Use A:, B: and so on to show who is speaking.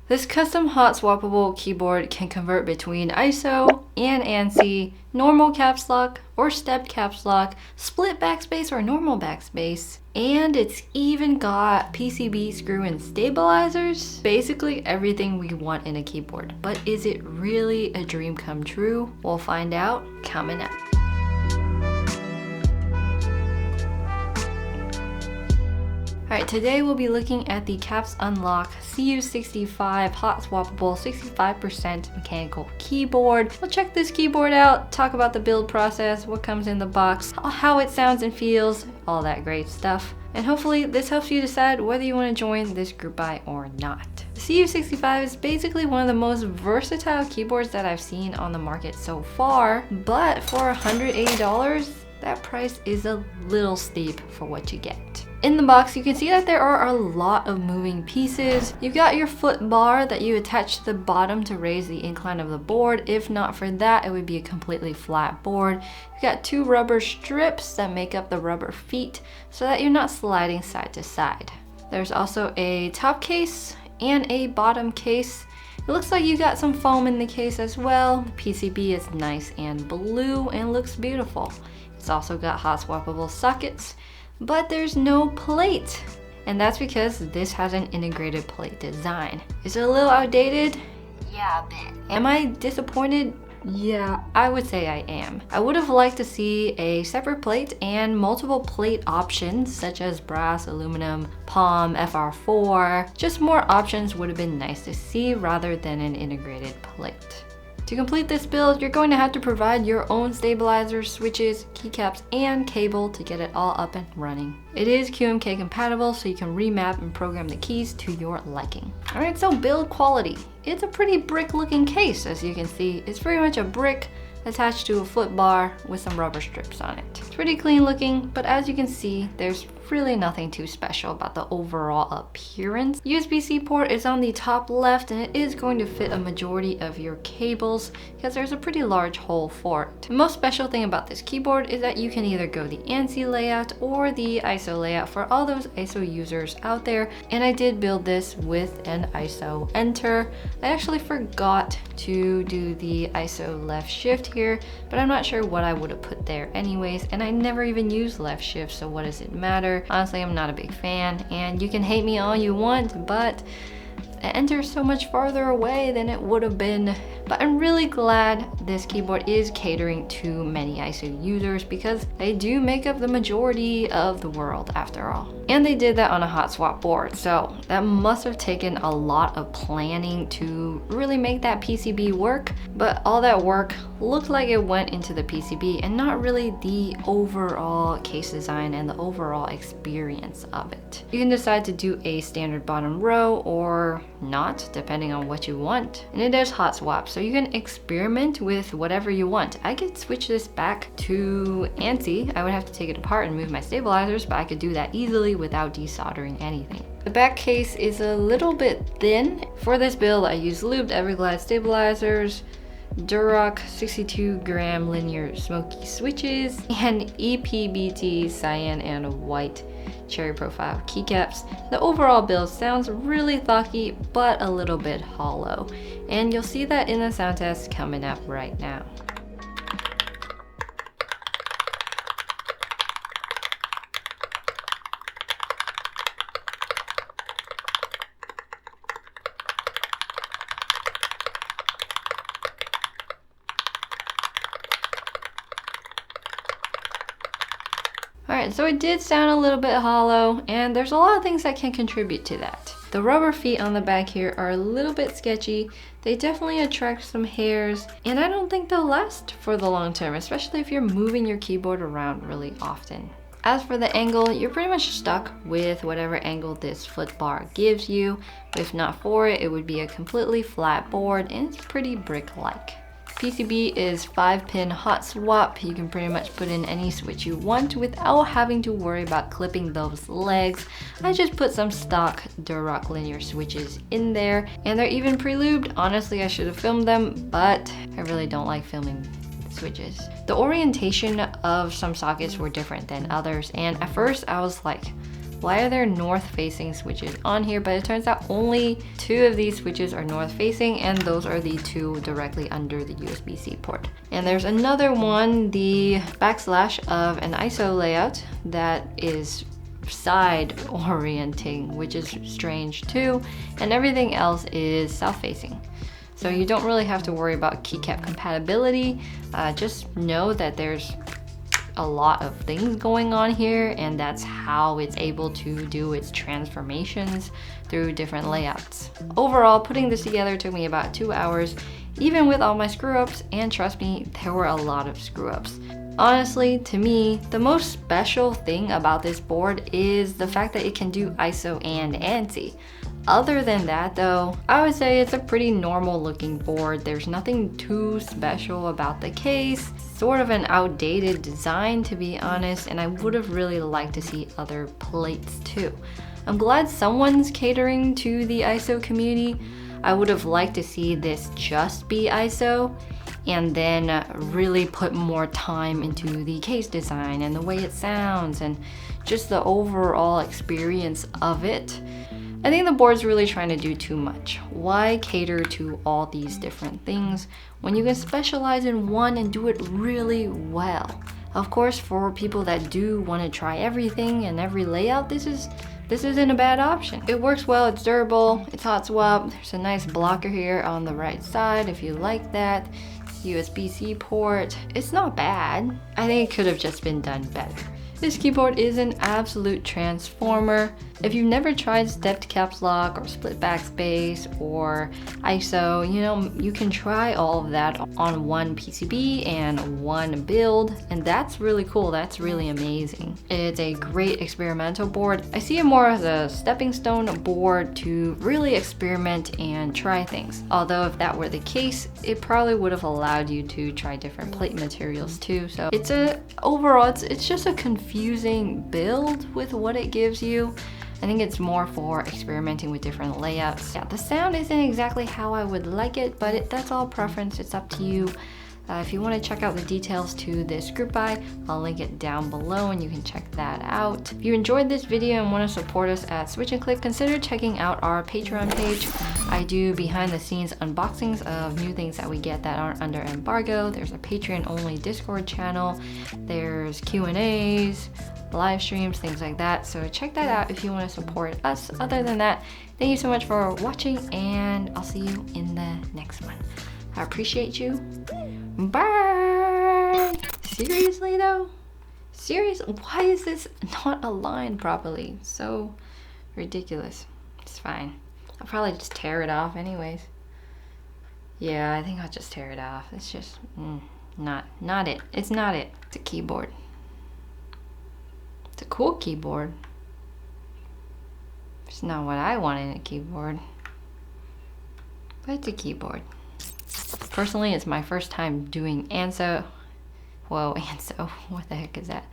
A: This custom hot swappable keyboard can convert between ISO and ANSI, normal caps lock or stepped caps lock, split backspace or normal backspace, and it's even got PCB screw-in stabilizers. Basically everything we want in a keyboard. But is it really a dream come true? We'll find out coming up. Alright, today we'll be looking at the Caps Unlock CU65 hot swappable 65% mechanical keyboard. We'll check this keyboard out, talk about the build process, what comes in the box, how it sounds and feels, all that great stuff. And hopefully this helps you decide whether you want to join this group buy or not. The CU65 is basically one of the most versatile keyboards that I've seen on the market so far, but for $180, that price is a little steep for what you get. In the box, you can see that there are a lot of moving pieces. You've got your foot bar that you attach to the bottom to raise the incline of the board. If not for that, it would be a completely flat board. You've got two rubber strips that make up the rubber feet so that you're not sliding side to side. There's also a top case and a bottom case. It looks like you got some foam in the case as well. The PCB is nice and blue and looks beautiful. It's also got hot swappable sockets, but there's no plate. And that's because this has an integrated plate design. Is it a little outdated? Yeah, a bit. Am I disappointed? Yeah, I would say I am. I would have liked to see a separate plate and multiple plate options such as brass, aluminum, palm, FR4. Just more options would have been nice to see rather than an integrated plate. To complete this build, you're going to have to provide your own stabilizers, switches, keycaps, and cable to get it all up and running. It is QMK compatible, so you can remap and program the keys to your liking. Alright, so build quality. It's a pretty brick looking case, as you can see. It's very much a brick attached to a foot bar with some rubber strips on it. It's pretty clean looking, but as you can see, there's really nothing too special about the overall appearance. USB-C port is on the top left and it is going to fit a majority of your cables because there's a pretty large hole for it. The most special thing about this keyboard is that you can either go the ANSI layout or the ISO layout for all those ISO users out there, and I did build this with an ISO enter. I actually forgot to do the ISO left shift here, but I'm not sure what I would have put there anyways, and I never even used left shift, so what does it matter? Honestly, I'm not a big fan, and you can hate me all you want, but enter so much farther away than it would have been. But I'm really glad this keyboard is catering to many ISO users because they do make up the majority of the world after all. And they did that on a hot swap board, so that must have taken a lot of planning to really make that PCB work, but all that work looked like it went into the PCB and not really the overall case design and the overall experience of it. You can decide to do a standard bottom row or not, depending on what you want. And it is hot swap, so you can experiment with whatever you want. I could switch this back to ANSI. I would have to take it apart and move my stabilizers, but I could do that easily without desoldering anything. The back case is a little bit thin. For this build, I used lubed Everglide stabilizers, Durock 62 gram linear smoky switches, and EPBT cyan and white cherry profile keycaps. The overall build sounds really thocky, but a little bit hollow. And you'll see that in the sound test coming up right now. Alright, so it did sound a little bit hollow, and there's a lot of things that can contribute to that. The rubber feet on the back here are a little bit sketchy. They definitely attract some hairs, and I don't think they'll last for the long term, especially if you're moving your keyboard around really often. As for the angle, you're pretty much stuck with whatever angle this foot bar gives you. If not for it, it would be a completely flat board, and it's pretty brick-like. PCB is 5-pin hot swap. You can pretty much put in any switch you want without having to worry about clipping those legs. I just put some stock Durock linear switches in there, and they're even pre-lubed. Honestly, I should have filmed them, but I really don't like filming switches. The orientation of some sockets were different than others, and at first I was like, why are there north facing switches on here? But it turns out only 2 of these switches are north facing, and those are the 2 directly under the USB-C port. And there's another one, the backslash of an ISO layout that is side orienting, which is strange too, and everything else is south facing. So you don't really have to worry about keycap compatibility. Just know that there's a lot of things going on here, and that's how it's able to do its transformations through different layouts. Overall, putting this together took me about 2 hours, even with all my screw-ups, and trust me, there were a lot of screw-ups. Honestly, to me, the most special thing about this board is the fact that it can do ISO and ANSI. Other than that though, I would say it's a pretty normal looking board. There's nothing too special about the case. Sort of an outdated design, to be honest, and I would have really liked to see other plates too. I'm glad someone's catering to the ISO community. I would have liked to see this just be ISO and then really put more time into the case design and the way it sounds and just the overall experience of it. I think the board's really trying to do too much. Why cater to all these different things when you can specialize in one and do it really well? Of course, for people that do want to try everything and every layout, this isn't a bad option. It works well, it's durable, it's hot swap. There's a nice blocker here on the right side if you like that. USB-C port. It's not bad. I think it could have just been done better. This keyboard is an absolute transformer. If you've never tried stepped caps lock or split backspace or ISO, you can try all of that on one PCB and one build, and that's really cool. That's really amazing. It's a great experimental board. I see it more as a stepping stone board to really experiment and try things. Although if that were the case, it probably would have allowed you to try different plate materials too. So overall, it's just a confusing build with what it gives you. I think it's more for experimenting with different layouts. Yeah, the sound isn't exactly how I would like it, but that's all preference. It's up to you. If you want to check out the details to this group buy, I'll link it down below and you can check that out. If you enjoyed this video and want to support us at Switch and Click, consider checking out our Patreon page. I do behind the scenes unboxings of new things that we get that aren't under embargo. There's a Patreon only Discord channel. There's Q&As, live streams, things like that. So check that out if you want to support us. Other than that, thank you so much for watching, and I'll see you in the next one. I appreciate you. Bye! Seriously though? Seriously? Why is this not aligned properly? So ridiculous. It's fine. I'll probably just tear it off anyways. Yeah, I think I'll just tear it off. It's just not it. It's not it. It's a keyboard. It's a cool keyboard. It's not what I want in a keyboard. But it's a keyboard. Personally, it's my first time doing ANSO. Whoa, ANSO. What the heck is that?